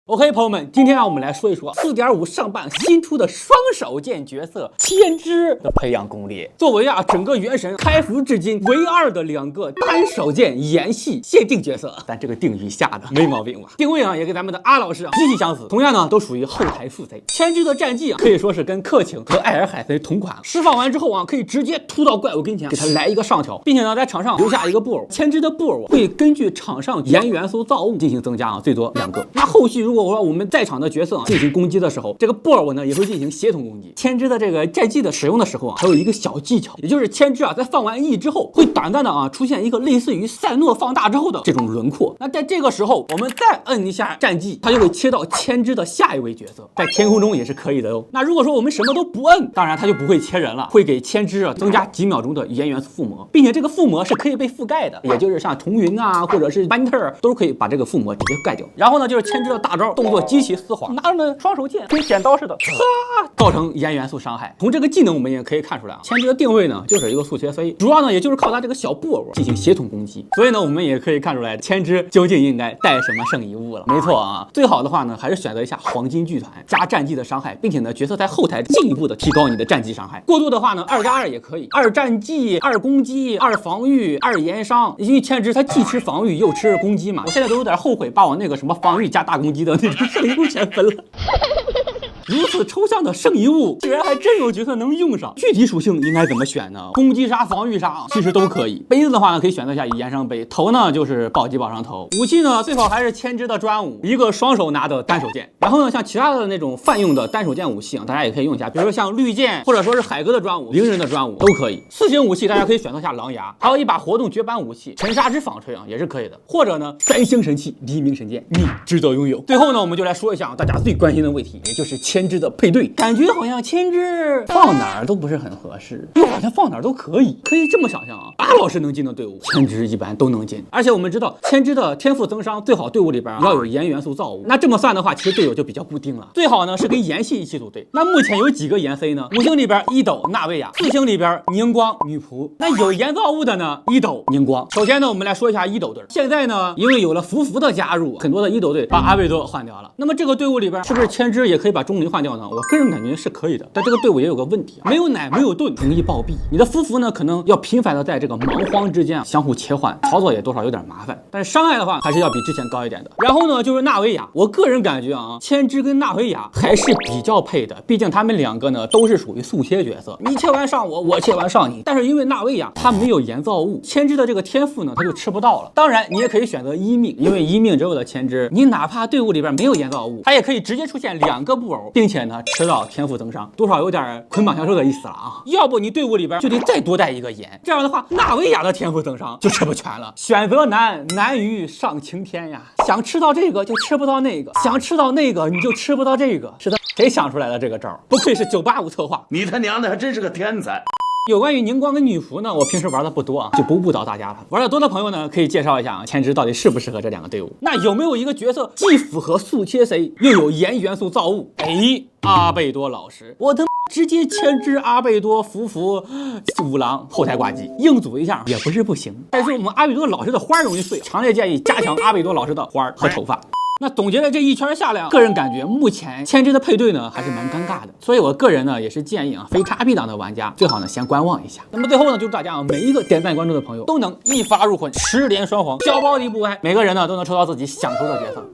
OK， 朋友们，今天让我们来说一说4.5上半新出的双手剑角色千之的培养攻略。作为整个原神开服至今唯二的2个单手剑研系限定角色，但这个定义下的没毛病吧？定位也跟咱们的阿老师息息相似，同样呢都属于后台副 C。千之的战绩可以说是跟克勤和艾尔海贼同款，释放完之后可以直接突到怪物跟前，给他来一个上挑，并且呢在场上留下一个布偶。千之的布偶会根据场上盐元素造物进行增加最多2个。那后续如果说我们在场的角色进行攻击的时候，这个布偶呢也会进行协同攻击。千之的这个战技的使用的时候还有一个小技巧，也就是千之在放完 E 之后会短暂的出现一个类似于赛诺放大之后的这种轮廓。那在这个时候我们再摁一下战技，它就会切到千之的下一位角色，在天空中也是可以的哟。那如果说我们什么都不摁，当然它就不会切人了，会给千之增加几秒钟的盐元素附魔，并且这个附魔是可以被覆盖的，也就是像重云或者是班特都可以把这个附魔直接盖掉。然后呢就是千之的大招动作极其丝滑，拿着呢双手剑跟剪刀似的，造成盐元素伤害。从这个技能我们也可以看出来千之的定位呢就是一个速切 C， 主要呢也就是靠他这个小布偶进行协同攻击。所以呢我们也可以看出来千之究竟应该带什么圣遗物了。没错最好的话呢还是选择一下黄金剧团，加战技的伤害，并且呢角色在后台进一步的提高你的战技伤害。过度的话呢2+2也可以，2战技、2攻击、2防御、2延伤，因为千之他既吃防御又吃攻击嘛，我现在都有点后悔把我那个什么防御加大攻击的那种圣遗物全分了。如此抽象的圣遗物，居然还真有角色能用上。具体属性应该怎么选呢？攻击杀、防御杀其实都可以。杯子的话呢，可以选择一下以盐伤杯。头呢就是暴击宝上头。武器呢最好还是千之的专武，一个双手拿的单手剑。然后呢，像其他的那种泛用的单手剑武器大家也可以用一下，比如说像绿剑，或者说是海哥的专武、灵人的专武都可以。4星武器大家可以选择一下狼牙，还有一把活动绝版武器沉沙之纺锤也是可以的。或者呢3星神器黎明神剑，你值得拥有。最后呢，我们就来说一下大家最关心的问题，也就是千之的配对。感觉好像千之放哪儿都不是很合适，又好像放哪儿都可以。可以这么想象阿老师能进的队伍，千之一般都能进。而且我们知道千之的天赋增伤最好队伍里边要有盐元素造物，那这么算的话，其实队友就比较固定了。最好呢是跟盐系一起组队。那目前有几个盐 C 呢？5星里边一斗纳维亚，4星里边宁光女仆。那有盐造物的呢，一斗宁光。首先呢，我们来说一下一斗队。现在呢，因为有了福福的加入，很多的一斗队把阿贝多换掉了。那么这个队伍里边是不是千之也可以把钟离换掉呢？我个人感觉是可以的，但这个队伍也有个问题，没有奶没有盾，容易暴毙。你的夫妇呢可能要频繁的在这个蛮荒之间相互切换，操作也多少有点麻烦，但是伤害的话还是要比之前高一点的。然后呢就是纳维亚，我个人感觉千之跟纳维亚还是比较配的，毕竟他们2个呢都是属于速切角色，你切完上我，我切完上你。但是因为纳维亚他没有盐造物，千之的这个天赋呢他就吃不到了。当然你也可以选择一命，因为一命之后的千之，你哪怕队伍里边没有盐造物，他也可以直接出现2个布偶，并且呢吃到天赋增伤，多少有点捆绑销售的意思了要不你队伍里边就得再多带一个盐，这样的话纳维亚的天赋增伤就吃不全了。选择难于上青天呀，想吃到这个就吃不到那个，想吃到那个你就吃不到这个，是的，谁想出来的这个招？不愧是985策划，你他娘的还真是个天才。有关于宁光跟女仆呢，我平时玩的不多就不误导大家了。玩的多的朋友呢，可以介绍一下千之到底适不适合这2个队伍。那有没有一个角色既符合速切 C 又有盐元素造物？阿贝多老师，我的直接千之阿贝多福五郎后台挂机，硬组一下也不是不行。但是我们阿贝多老师的花容易碎，强烈建议加强阿贝多老师的花和头发。那总结了这一圈下来个人感觉目前千之的配对呢还是蛮尴尬的，所以我个人呢也是建议非叉 B 档的玩家最好呢先观望一下。那么最后呢，祝大家每一个点赞关注的朋友都能一发入魂，10连双黄，小包底不歪，每个人呢都能抽到自己想抽的角色。